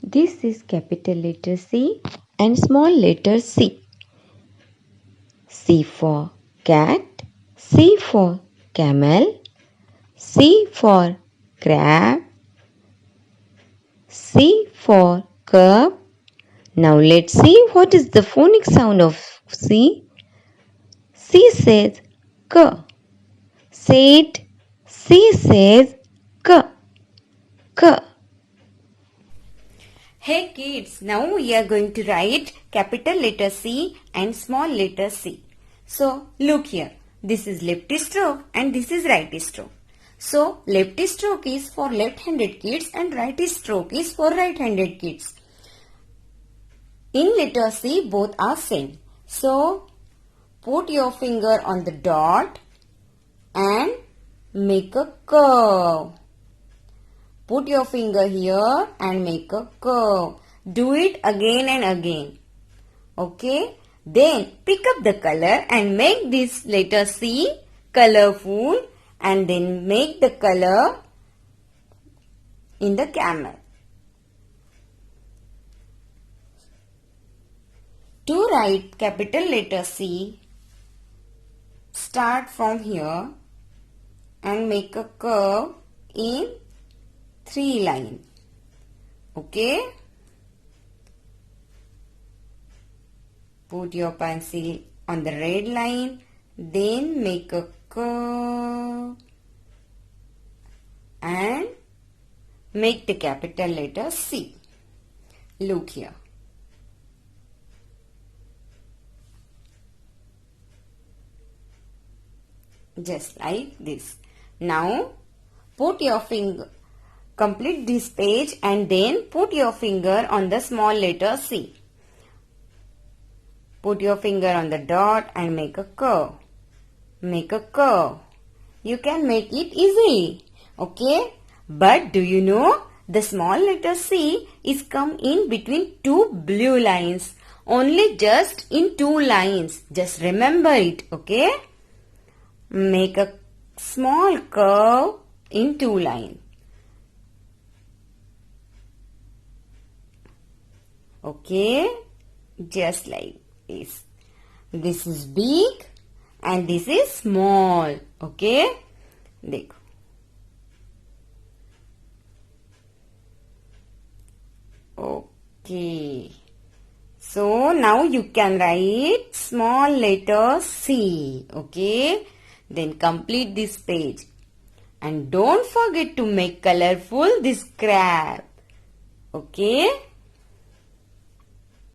This is capital letter C and small letter c. C for cat, C for camel, C for crab, C for cup. Now let's see what is the phonic sound of C. C says K. Say it. C says K. K. Hey kids, now we are going to write capital letter C and small letter c. So look here, this is left stroke and this is right stroke. So left stroke is for left-handed kids and right stroke is for right-handed kids. In letter C both are same. So put your finger on the dot and make a curve. Put your finger here and make a curve. Do it again and again. Okay. Then pick up the color and make this letter C colorful and then make the color in the camel. To write capital letter C, start from here and make a curve in 3 lines. Okay. Put your pencil on the red line, then make a curve and make the capital letter C. Look here. Just like this. Now put your finger, complete this page and then put your finger on the small letter C. Put your finger on the dot and make a curve. Make a curve. You can make it easily. Okay? But do you know the small letter C is come in between 2 blue lines. Only just in 2 lines. Just remember it. Okay? Make a small curve in 2 lines. Okay? Just like this. This is big and this is small. Okay? देखो. Okay. So now you can write small letter C. Okay? Then complete this page. And don't forget to make colorful this crab. Okay?